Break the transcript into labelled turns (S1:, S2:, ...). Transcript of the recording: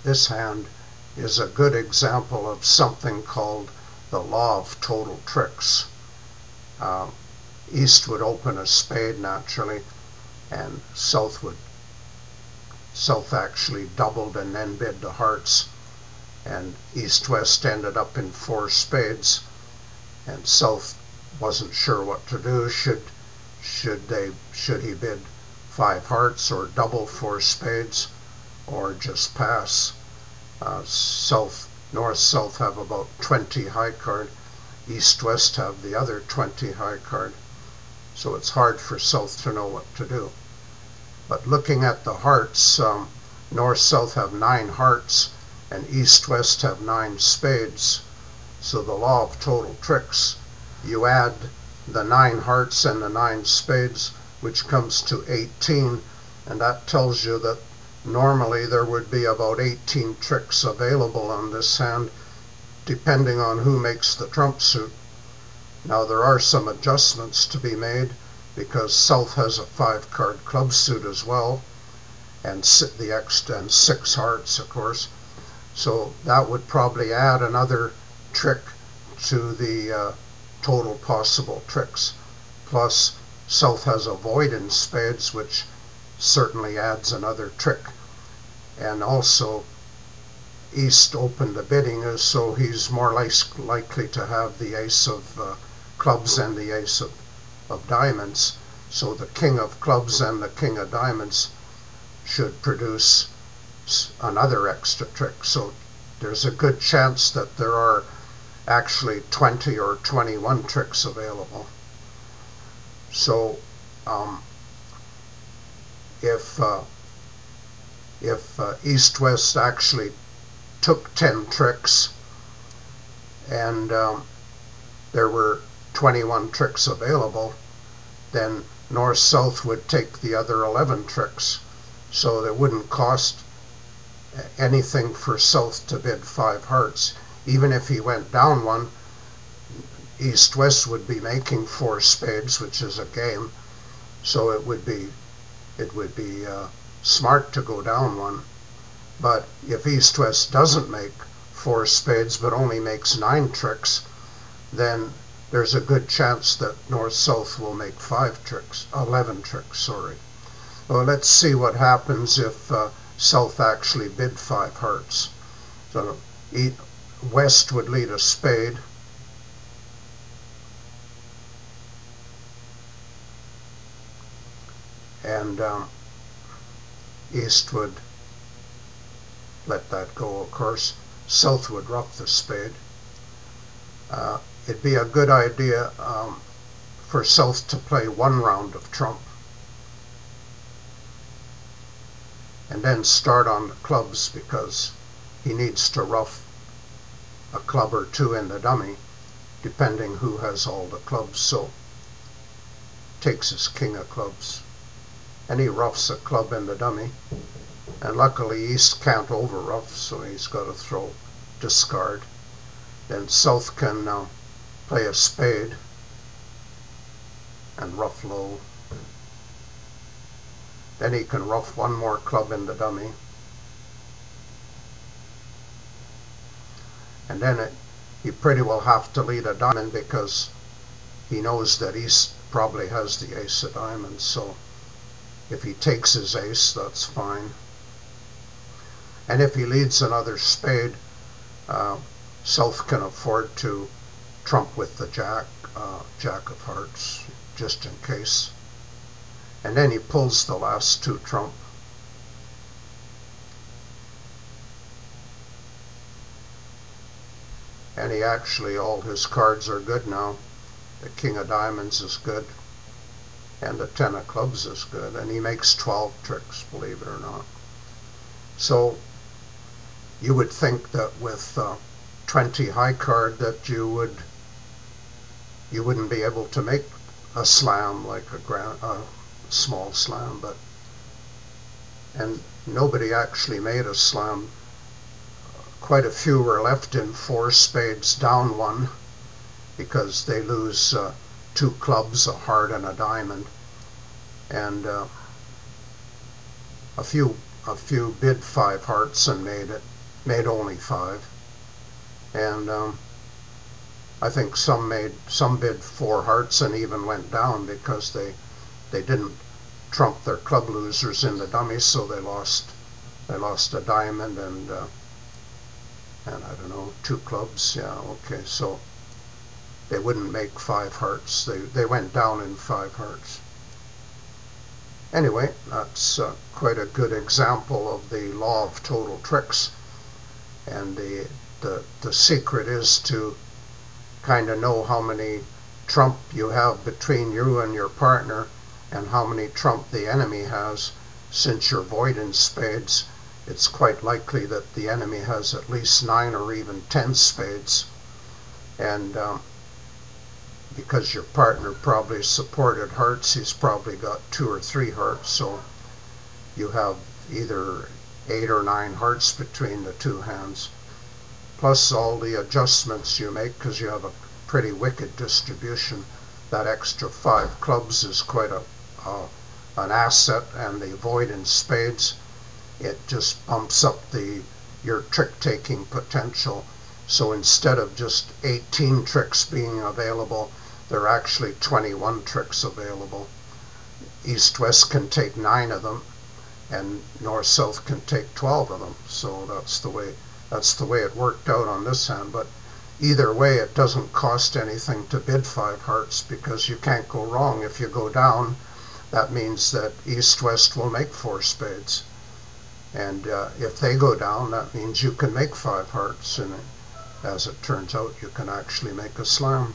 S1: This hand is a good example of something called the law of total tricks. East would open a spade naturally, and South actually doubled and then bid the hearts, and East-West ended up in 4 spades, and South wasn't sure what to do. Should he bid 5 hearts or double 4 spades, or just pass? North-South have about 20 high card. East-West have the other 20 high card. So it's hard for South to know what to do. But looking at the hearts, North-South have 9 hearts and East-West have 9 spades. So the law of total tricks, you add the 9 hearts and the 9 spades, which comes to 18, and that tells you that normally there would be about 18 tricks available on this hand, depending on who makes the trump suit. Now there are some adjustments to be made, because South has a 5-card club suit as well, and 6 hearts, of course. So that would probably add another trick to the total possible tricks. Plus, South has a void in spades, which certainly adds another trick. And also, East opened the bidding, so he's more likely to have the ace of clubs and the ace of diamonds. So the king of clubs and the king of diamonds should produce another extra trick. So there's a good chance that there are actually 20 or 21 tricks available. So if East-West actually took 10 tricks and there were 21 tricks available, then North-South would take the other 11 tricks. So it wouldn't cost anything for South to bid 5 hearts. Even if he went down one, East-West would be making 4 spades, which is a game. So it would be smart to go down one. But if East-West doesn't make 4 spades but only makes 9 tricks, then there's a good chance that North-South will make 11 tricks, sorry. Well, let's see what happens if South actually bid 5 hearts. So West would lead a spade. And East would let that go, of course. South would ruff the spade. It'd be a good idea for South to play 1 round of trump and then start on the clubs, because he needs to ruff a club or 2 in the dummy, depending who has all the clubs. So takes his king of clubs and he ruffs a club in the dummy, and luckily East can't over ruff, so he's got to throw discard. Then South can play a spade and ruff low. Then he can ruff 1 more club in the dummy, and then he pretty well have to lead a diamond, because he knows that East probably has the ace of diamonds. So if he takes his ace, that's fine. And if he leads another spade, South can afford to trump with the jack of hearts, just in case. And then he pulls the last 2 trump. And he actually, all his cards are good now. The king of diamonds is good, and the 10 of clubs is good, and he makes 12 tricks, believe it or not. So you would think that with 20 high card that you wouldn't be able to make a slam, like a small slam, and nobody actually made a slam. Quite a few were left in 4 spades down 1, because they lose 2 clubs, a heart and a diamond, and a few a few bid 5 hearts and made only 5. And I think some bid 4 hearts and even went down because they didn't trump their club losers in the dummies, so they lost a diamond and I don't know, 2 clubs. Yeah, okay, so they wouldn't make 5 hearts. They went down in 5 hearts. Anyway, that's quite a good example of the law of total tricks. And the secret is to kind of know how many trump you have between you and your partner and how many trump the enemy has. Since you're void in spades, it's quite likely that the enemy has at least 9 or even 10 spades. And because your partner probably supported hearts, he's probably got 2 or 3 hearts, so you have either 8 or 9 hearts between the 2 hands. Plus all the adjustments you make, because you have a pretty wicked distribution. That extra 5 clubs is quite an asset, and the void in spades, it just bumps up your trick-taking potential. So instead of just 18 tricks being available, there are actually 21 tricks available. East-West can take 9 of them, and North-South can take 12 of them. So that's the way it worked out on this hand. But either way, it doesn't cost anything to bid 5 hearts, because you can't go wrong. If you go down, that means that East-West will make 4 spades. And if they go down, that means you can make 5 hearts. And as it turns out, you can actually make a slam.